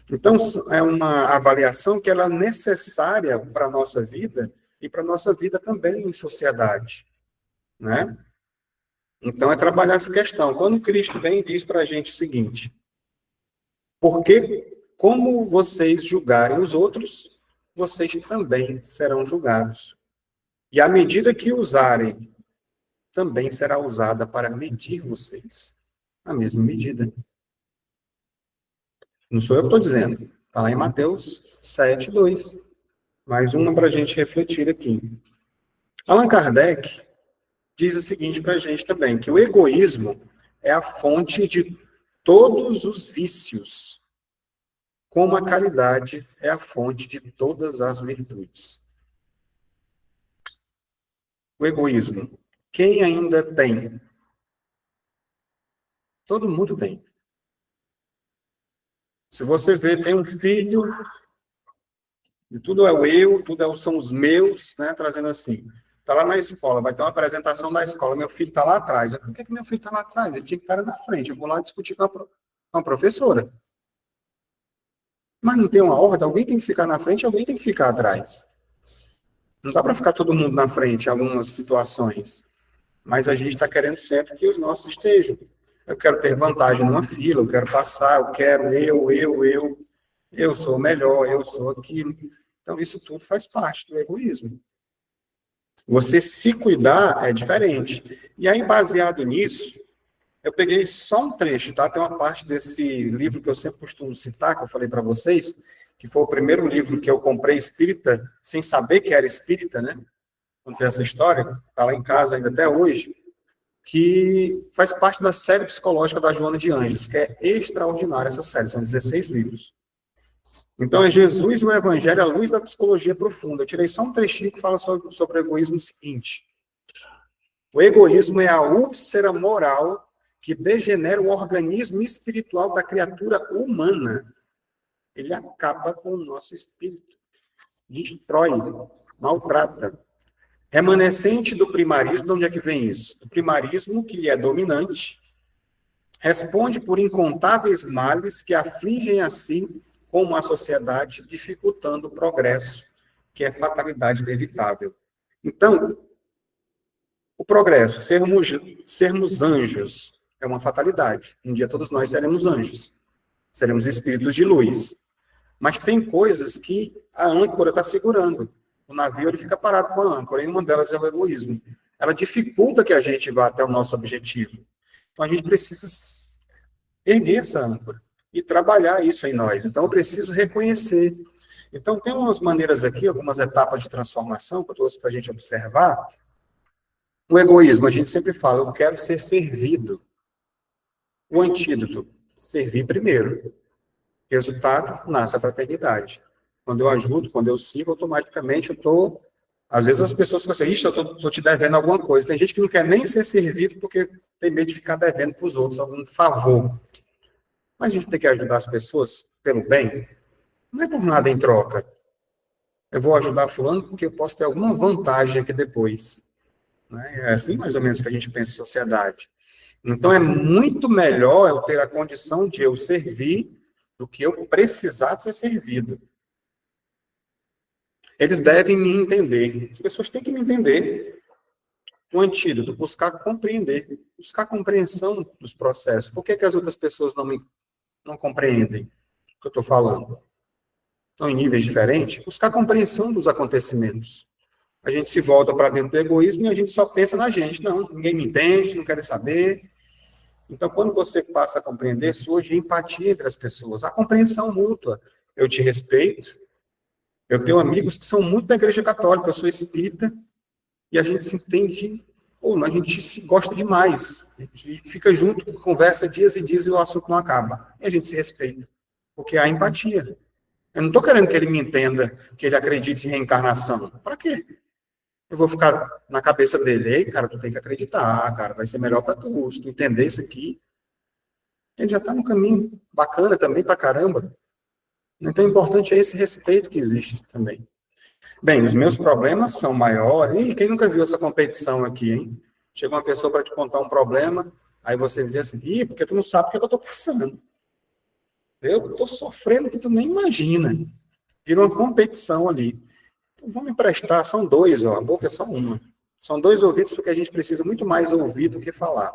Então, é uma avaliação que ela é necessária para a nossa vida e para a nossa vida também em sociedade. Né? Então, é trabalhar essa questão. Quando Cristo vem e diz para a gente o seguinte: porque como vocês julgarem os outros, vocês também serão julgados. E a medida que usarem, também será usada para medir vocês. A mesma medida. Não sou eu que estou dizendo. Está lá em Mateus 7, 2. Mais uma para a gente refletir aqui. Allan Kardec diz o seguinte para a gente também, que o egoísmo é a fonte de todos os vícios. como a caridade é a fonte de todas as virtudes. O egoísmo. Quem ainda tem? Todo mundo tem. Se você vê, tem um filho, e tudo é o eu, são os meus, né? Trazendo assim. Está lá na escola, vai ter uma apresentação da escola, meu filho está lá atrás. Por que meu filho está lá atrás? Ele tinha que estar na frente. Eu vou lá discutir com a professora. Mas não tem uma ordem, alguém tem que ficar na frente, alguém tem que ficar atrás. Não dá para ficar todo mundo na frente em algumas situações. Mas a gente está querendo sempre que os nossos estejam. Eu quero ter vantagem numa fila, eu quero passar, eu quero eu sou o melhor, eu sou aquilo. Então, isso tudo faz parte do egoísmo. Você se cuidar é diferente. E aí, baseado nisso, eu peguei só um trecho, tá? Tem uma parte desse livro que eu sempre costumo citar, que eu falei para vocês, que foi o primeiro livro que eu comprei espírita, sem saber que era espírita, né? Contei essa história, está lá em casa ainda até hoje, que faz parte da série psicológica da Joana de Ângeles, que é extraordinária essa série, são 16 livros. Então, é Jesus e o Evangelho à luz da psicologia profunda. Eu tirei só um trechinho que fala sobre o egoísmo o seguinte. O egoísmo é a úlcera moral que degenera o organismo espiritual da criatura humana. Ele acaba com o nosso espírito. Destrói, maltrata. Remanescente do primarismo, de onde é que vem isso? O primarismo, que lhe é dominante, responde por incontáveis males que afligem assim como a sociedade, dificultando o progresso, que é fatalidade inevitável. Então, o progresso, sermos anjos, é uma fatalidade. Um dia todos nós seremos anjos, seremos espíritos de luz. Mas tem coisas que a âncora está segurando. O navio ele fica parado com a âncora, e uma delas é o egoísmo. Ela dificulta que a gente vá até o nosso objetivo. Então, a gente precisa erguer essa âncora e trabalhar isso em nós. Então, eu preciso reconhecer. Então, tem umas maneiras aqui, algumas etapas de transformação que eu trouxe para a gente observar. O egoísmo, a gente sempre fala, eu quero ser servido. O antídoto, servir primeiro. Resultado, nasce a fraternidade. Quando eu ajudo, quando eu sirvo, automaticamente eu estou... Às vezes as pessoas ficam assim, eu estou te devendo alguma coisa. Tem gente que não quer nem ser servido porque tem medo de ficar devendo para os outros algum favor. Mas a gente tem que ajudar as pessoas pelo bem. Não é por nada em troca. Eu vou ajudar fulano porque eu posso ter alguma vantagem aqui depois. Né? É assim mais ou menos que a gente pensa em sociedade. Então é muito melhor eu ter a condição de eu servir do que eu precisar ser servido. Eles devem me entender. As pessoas têm que me entender. O antídoto, buscar compreender, buscar compreensão dos processos. Por que as outras pessoas não compreendem o que eu estou falando? Estão em níveis diferentes? Buscar compreensão dos acontecimentos. A gente se volta para dentro do egoísmo e a gente só pensa na gente. Não, ninguém me entende, não quer saber. Então, quando você passa a compreender, surge empatia entre as pessoas. A compreensão mútua. Eu te respeito. Eu tenho amigos que são muito da Igreja Católica, eu sou espírita, e a gente se entende, a gente se gosta demais. A gente fica junto, conversa dias e dias e o assunto não acaba. E a gente se respeita, porque há empatia. Eu não estou querendo que ele me entenda, que ele acredite em reencarnação. Para quê? Eu vou ficar na cabeça dele, ei, cara, tu tem que acreditar, cara, vai ser melhor para tu, se tu entender isso aqui. Ele já está no caminho bacana também para caramba. Então, o importante é esse respeito que existe também. Bem, os meus problemas são maiores. E quem nunca viu essa competição aqui, hein? Chega uma pessoa para te contar um problema, aí você diz assim, porque tu não sabe o que eu estou passando. Eu estou sofrendo que tu nem imagina. Vira uma competição ali. Então, vamos emprestar, são dois, a boca é só uma. São dois ouvidos porque a gente precisa muito mais ouvir do que falar.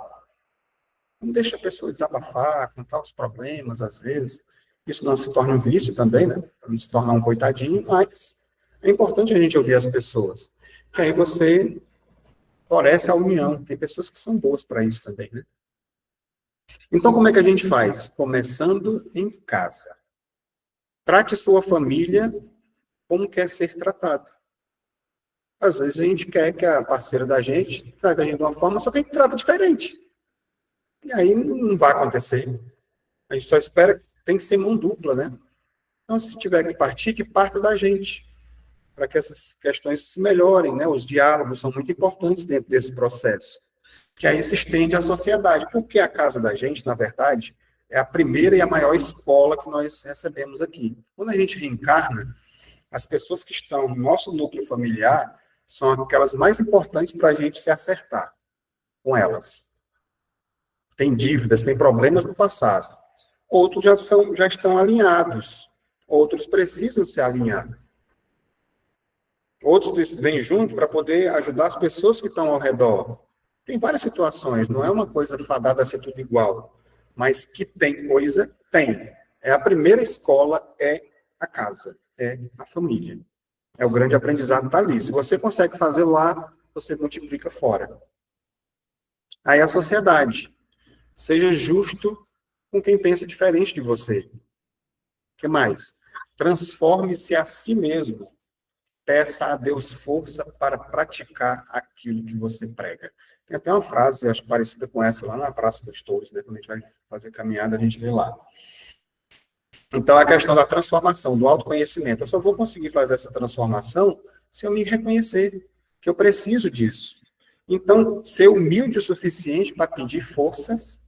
Não deixa a pessoa desabafar, contar os problemas, às vezes. Isso não se torna um vício também, né? Para não se tornar um coitadinho, mas é importante a gente ouvir as pessoas. Que aí você floresce a união. Tem pessoas que são boas para isso também, né? Então, como é que a gente faz? Começando em casa. Trate sua família como quer ser tratado. Às vezes a gente quer que a parceira da gente trate a gente de uma forma, só que a gente trata diferente. E aí não vai acontecer. A gente só espera, tem que ser mão dupla, né? Então, se tiver que partir, que parta da gente, para que essas questões se melhorem, né? Os diálogos são muito importantes dentro desse processo, que aí se estende à sociedade, porque a casa da gente, na verdade, é a primeira e a maior escola que nós recebemos aqui. Quando a gente reencarna, as pessoas que estão no nosso núcleo familiar são aquelas mais importantes para a gente se acertar com elas. Tem dívidas, tem problemas no passado. Outros já estão alinhados. Outros precisam se alinhar. Outros vêm junto para poder ajudar as pessoas que estão ao redor. Tem várias situações, não é uma coisa fadada a ser tudo igual. Mas que tem coisa, tem. A primeira escola é a casa, é a família. É o grande aprendizado está ali. Se você consegue fazer lá, você multiplica fora. Aí a sociedade. Seja justo com quem pensa diferente de você. O que mais? Transforme-se a si mesmo. Peça a Deus força para praticar aquilo que você prega. Tem até uma frase, acho parecida com essa, lá na Praça dos Touros, né? Quando a gente vai fazer caminhada, a gente vê lá. Então, a questão da transformação, do autoconhecimento. Eu só vou conseguir fazer essa transformação se eu me reconhecer que eu preciso disso. Então, ser humilde o suficiente para pedir forças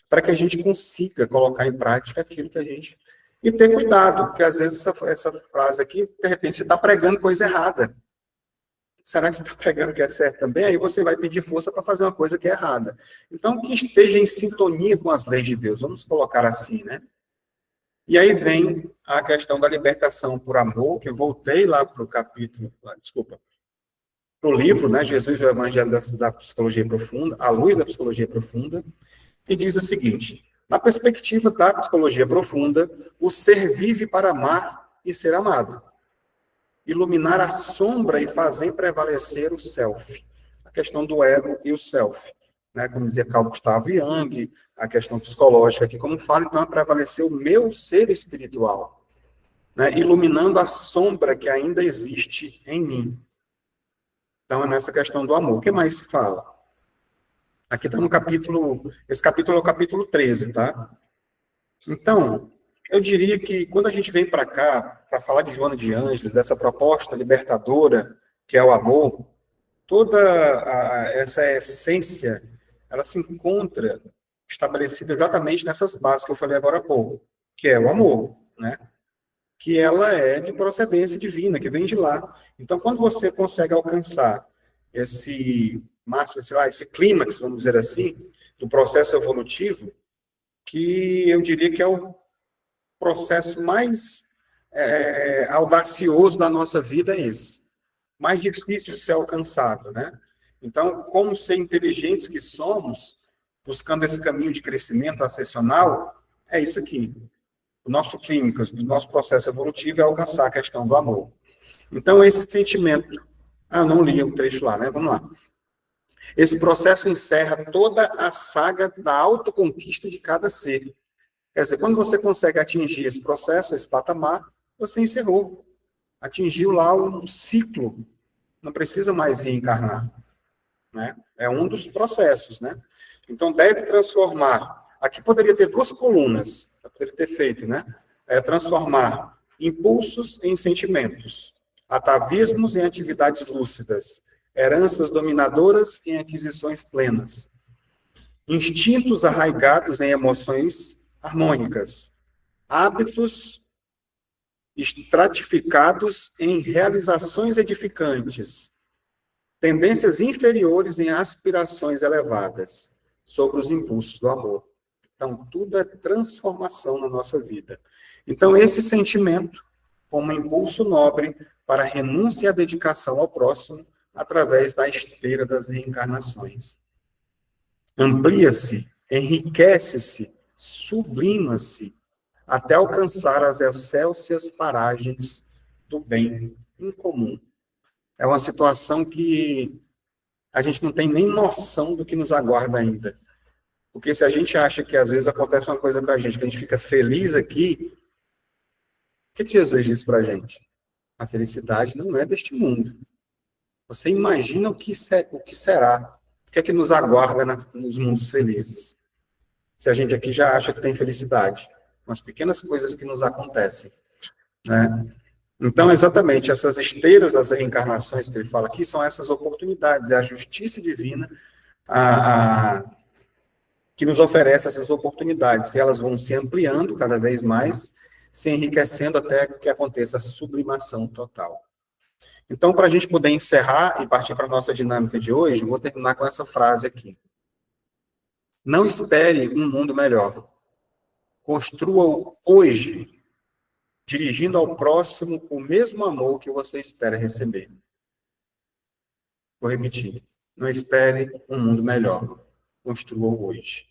para que a gente consiga colocar em prática aquilo que a gente... E ter cuidado, porque às vezes essa frase aqui, de repente, você está pregando coisa errada. Será que você está pregando que é certo também? Aí você vai pedir força para fazer uma coisa que é errada. Então, que esteja em sintonia com as leis de Deus. Vamos colocar assim, né? E aí vem a questão da libertação por amor, que eu voltei lá para o capítulo, para o livro, né? Jesus e o Evangelho da Psicologia Profunda, à luz da Psicologia Profunda, e diz o seguinte: na perspectiva da psicologia profunda, o ser vive para amar e ser amado. Iluminar a sombra e fazer prevalecer o self. A questão do ego e o self. Né? Como dizia Carl Gustav Jung, a questão psicológica aqui, como fala, então, é prevalecer o meu ser espiritual. Né? Iluminando a sombra que ainda existe em mim. Então, é nessa questão do amor. O que mais se fala? Aqui está no capítulo... Esse capítulo é o capítulo 13, tá? Então, eu diria que quando a gente vem para cá, para falar de Joana de Ângeles, dessa proposta libertadora, que é o amor, toda essa essência, ela se encontra estabelecida exatamente nessas bases que eu falei agora há pouco, que é o amor, né? Que ela é de procedência divina, que vem de lá. Então, quando você consegue alcançar esse máximo, sei lá, esse clímax, vamos dizer assim, do processo evolutivo, que eu diria que é o processo mais audacioso da nossa vida, é esse. Mais difícil de ser alcançado, né? Então, como ser inteligentes que somos, buscando esse caminho de crescimento ascensional, é isso aqui. O nosso clínicas, o nosso processo evolutivo é alcançar a questão do amor. Então, esse sentimento... não li o trecho lá, né? Vamos lá. Esse processo encerra toda a saga da autoconquista de cada ser. Quer dizer, quando você consegue atingir esse processo, esse patamar, você encerrou. Atingiu lá um ciclo. Não precisa mais reencarnar. Né? É um dos processos, né? Então, deve transformar... Aqui poderia ter duas colunas, poderia ter feito, né? Transformar impulsos em sentimentos, atavismos em atividades lúcidas, heranças dominadoras em aquisições plenas, instintos arraigados em emoções harmônicas, hábitos estratificados em realizações edificantes, tendências inferiores em aspirações elevadas, sobre os impulsos do amor. Então, tudo é transformação na nossa vida. Então, esse sentimento, como impulso nobre para a renúncia e a dedicação ao próximo, através da esteira das reencarnações. Amplia-se, enriquece-se, sublima-se, até alcançar as excelsas paragens do bem em comum. É uma situação que a gente não tem nem noção do que nos aguarda ainda. Porque se a gente acha que às vezes acontece uma coisa com a gente, que a gente fica feliz aqui, o que Jesus disse para a gente? A felicidade não é deste mundo. Você imagina o que será, o que é que nos aguarda nos mundos felizes. Se a gente aqui já acha que tem felicidade. com as pequenas coisas que nos acontecem, né? Então, exatamente, essas esteiras das reencarnações que ele fala aqui são essas oportunidades, é a justiça divina que nos oferece essas oportunidades, e elas vão se ampliando cada vez mais, se enriquecendo até que aconteça a sublimação total. Então, para a gente poder encerrar e partir para a nossa dinâmica de hoje, vou terminar com essa frase aqui. Não espere um mundo melhor. Construa-o hoje, dirigindo ao próximo o mesmo amor que você espera receber. Vou repetir. Não espere um mundo melhor. Construa-o hoje,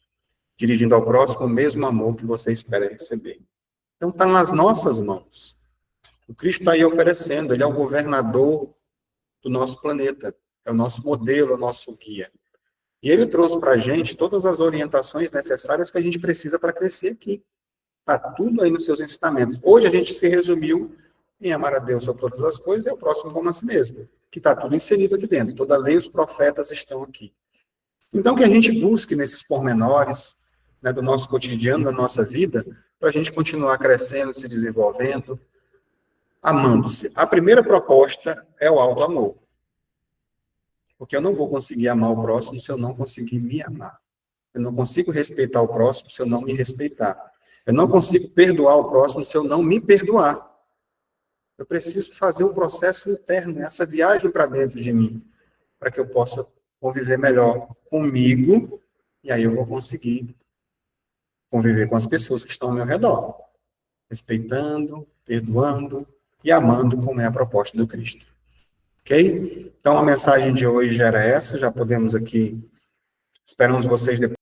dirigindo ao próximo o mesmo amor que você espera receber. Então, está nas nossas mãos. O Cristo está aí oferecendo, ele é o governador do nosso planeta, é o nosso modelo, é o nosso guia. E ele trouxe para a gente todas as orientações necessárias que a gente precisa para crescer aqui. Está tudo aí nos seus ensinamentos. Hoje a gente se resumiu em amar a Deus sobre todas as coisas e ao próximo como a si mesmo, que está tudo inserido aqui dentro. Toda a lei e os profetas estão aqui. Então, que a gente busque nesses pormenores, né, do nosso cotidiano, da nossa vida, para a gente continuar crescendo, se desenvolvendo, amando-se. A primeira proposta é o auto-amor. Porque eu não vou conseguir amar o próximo se eu não conseguir me amar. Eu não consigo respeitar o próximo se eu não me respeitar. Eu não consigo perdoar o próximo se eu não me perdoar. Eu preciso fazer um processo interno, essa viagem para dentro de mim, para que eu possa conviver melhor comigo, e aí eu vou conseguir conviver com as pessoas que estão ao meu redor, respeitando, perdoando e amando, como é a proposta do Cristo. Ok? Então, a mensagem de hoje era essa, já podemos aqui, esperamos vocês depois.